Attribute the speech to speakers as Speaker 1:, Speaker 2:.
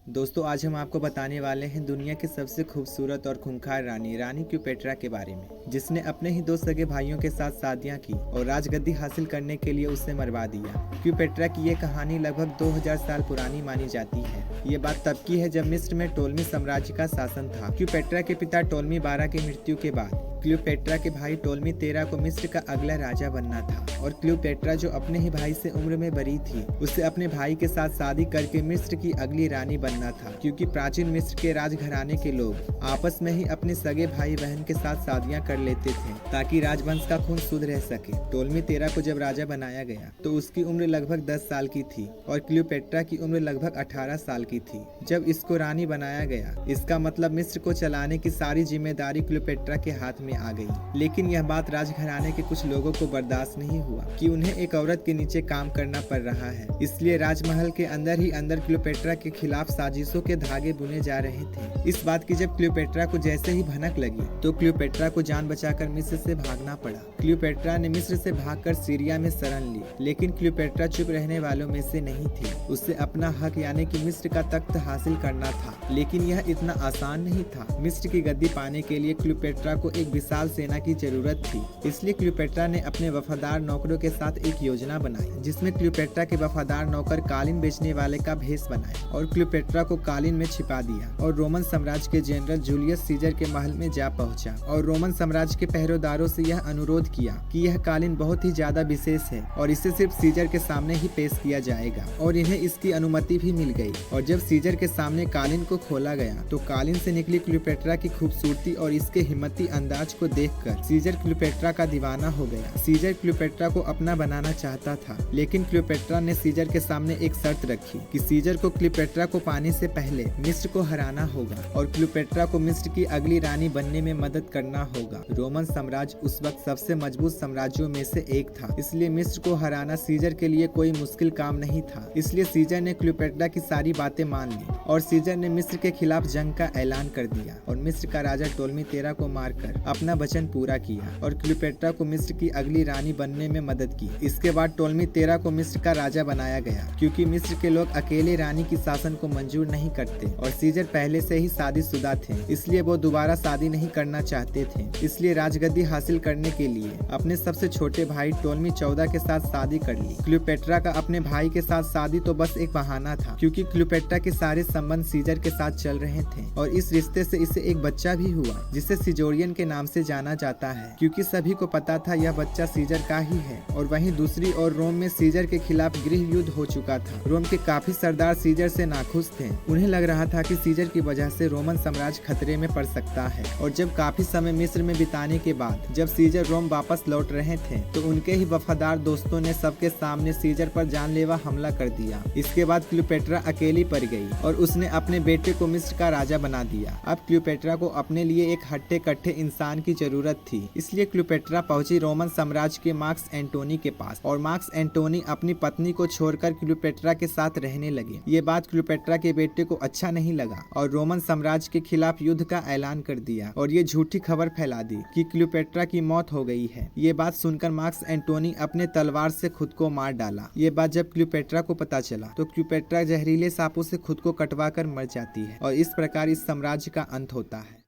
Speaker 1: दोस्तों आज हम आपको बताने वाले हैं दुनिया की सबसे खूबसूरत और खूंखार रानी रानी क्लीयोपेट्रा के बारे में, जिसने अपने ही दो सगे भाइयों के साथ शादियां की और राजगद्दी हासिल करने के लिए उसे मरवा दिया। क्लीयोपेट्रा की ये कहानी लगभग 2000 साल पुरानी मानी जाती है। ये बात तब की है जब मिस्र में टोलमी साम्राज्य का शासन था। क्लीयोपेट्रा के पिता टोलमी 12 की मृत्यु के बाद क्लीयोपेट्रा के भाई टोलमी 13 को मिस्र का अगला राजा बनना था और क्लीयोपेट्रा जो अपने ही भाई से उम्र में बड़ी थी, उसे अपने भाई के साथ शादी करके मिस्र की अगली रानी बनना था, क्योंकि प्राचीन मिस्र के राजघराने के लोग आपस में ही अपने सगे भाई बहन के साथ शादियां कर लेते थे ताकि राजवंश का खून शुद्ध रह सके। टोलमी 13 को जब राजा बनाया गया तो उसकी उम्र लगभग 10 साल की थी और क्लीयोपेट्रा की उम्र लगभग 18 साल की थी जब इसको रानी बनाया गया। इसका मतलब मिस्र को चलाने की सारी जिम्मेदारी क्लीयोपेट्रा के हाथ में आ गई। लेकिन यह बात राजघराने के कुछ लोगों को बर्दाश्त नहीं हुआ कि उन्हें एक औरत के नीचे काम करना पड़ रहा है, इसलिए राजमहल के अंदर ही अंदर क्लीयोपेट्रा के खिलाफ साजिशों के धागे बुने जा रहे थे। इस बात की जब क्लीयोपेट्रा को जैसे ही भनक लगी तो क्लीयोपेट्रा को जान बचाकर मिस्र से भागना पड़ा। क्लीयोपेट्रा ने मिस्र से भागकर सीरिया में शरण ली, लेकिन क्लीयोपेट्रा चुप रहने वालों में से नहीं थी। उसे अपना हक यानी कि मिस्र का तख्त हासिल करना था, लेकिन यह इतना आसान नहीं था। मिस्र की गद्दी पाने के लिए क्लीयोपेट्रा को एक विशाल सेना की जरूरत थी, इसलिए क्लीयोपेट्रा ने अपने वफादार नौकरों के साथ एक योजना बनाई जिसमें क्लीयोपेट्रा के वफादार नौकर कालीन बेचने वाले का भेष बनाए और क्लीयोपेट्रा को कालीन में छिपा दिया और रोमन साम्राज्य के जनरल जूलियस सीजर के महल में जा पहुंचा और रोमन साम्राज्य के पहरेदारों से यह अनुरोध किया कि यह कालीन बहुत ही ज्यादा विशेष है और इसे सिर्फ सीजर के सामने ही पेश किया जाएगा, और इन्हें इसकी अनुमति भी मिल गई। और जब सीजर के सामने कालीन को खोला गया तो कालीन से निकली क्लीयोपेट्रा की खूबसूरती और इसके हिम्मती अंदाज को देखकर सीजर क्लीयोपेट्रा का दीवाना हो गया। सीजर क्लीयोपेट्रा को अपना बनाना चाहता था, लेकिन क्लीयोपेट्रा ने सीजर के सामने एक शर्त रखी कि सीजर को क्लीयोपेट्रा को पाने से पहले मिस्र को हराना होगा और क्लीयोपेट्रा को मिस्र की अगली रानी बनने में मदद करना होगा। रोमन साम्राज्य उस वक्त सबसे मजबूत साम्राज्यों में से एक था, इसलिए मिस्र को हराना सीजर के लिए कोई मुश्किल काम नहीं था। इसलिए सीजर ने क्लीयोपेट्रा की सारी बातें मान ली और सीजर ने मिस्र के खिलाफ जंग का ऐलान कर दिया और मिस्र का राजा टोलमी 13 को मारकर अपना वचन पूरा किया और क्लीयोपेट्रा को मिस्र की अगली रानी बनने में मदद की। इसके बाद टोलमी 13 को मिस्र का राजा बनाया गया, क्योंकि मिस्र के लोग अकेले रानी की शासन को मंजूर नहीं करते और सीजर पहले से ही शादीशुदा थे, इसलिए वो दोबारा शादी नहीं करना चाहते थे। इसलिए राजगद्दी हासिल करने के लिए अपने सबसे छोटे भाई टोलमी 14 के साथ शादी कर ली। क्लीयोपेट्रा का अपने भाई के साथ शादी तो बस एक बहाना था, क्योंकि क्लीयोपेट्रा के सारे संबंध सीजर के साथ चल रहे थे और इस रिश्ते से इसे एक बच्चा भी हुआ जिसे सिजोरियन के नाम से जाना जाता है, क्योंकि सभी को पता था यह बच्चा सीजर का ही है। और वहीं दूसरी ओर रोम में सीजर के खिलाफ गृह युद्ध हो चुका था। रोम के काफी सरदार सीजर से नाखुश थे। उन्हें लग रहा था कि सीजर की वजह से रोमन साम्राज्य खतरे में पड़ सकता है। और जब काफी समय मिस्र में बिताने के बाद जब सीजर रोम वापस लौट रहे थे तो उनके ही वफादार दोस्तों ने सबके सामने सीजर पर जानलेवा हमला कर दिया। इसके बाद क्लीयोपेट्रा अकेली पड़ गई और उसने अपने बेटे को मिस्र का राजा बना दिया। अब क्लीयोपेट्रा को अपने लिए एक हट्टे कट्टे इंसान की जरूरत थी, इसलिए क्लीयोपेट्रा पहुंची रोमन साम्राज्य के मार्क एंटोनी के पास और मार्क एंटोनी अपनी पत्नी को छोड़कर क्लीयोपेट्रा के साथ रहने लगे। ये बात क्लीयोपेट्रा के बेटे को अच्छा नहीं लगा और रोमन साम्राज्य के खिलाफ युद्ध का ऐलान कर दिया और ये झूठी खबर फैला दी कि क्लीयोपेट्रा की मौत हो गई है। ये बात सुनकर मार्क एंटोनी अपने तलवार से खुद को मार डाला। ये बात जब क्लीयोपेट्रा को पता चला तो क्लीयोपेट्रा जहरीले सांपों से खुद को कटवा कर मर जाती है और इस प्रकार इस साम्राज्य का अंत होता है।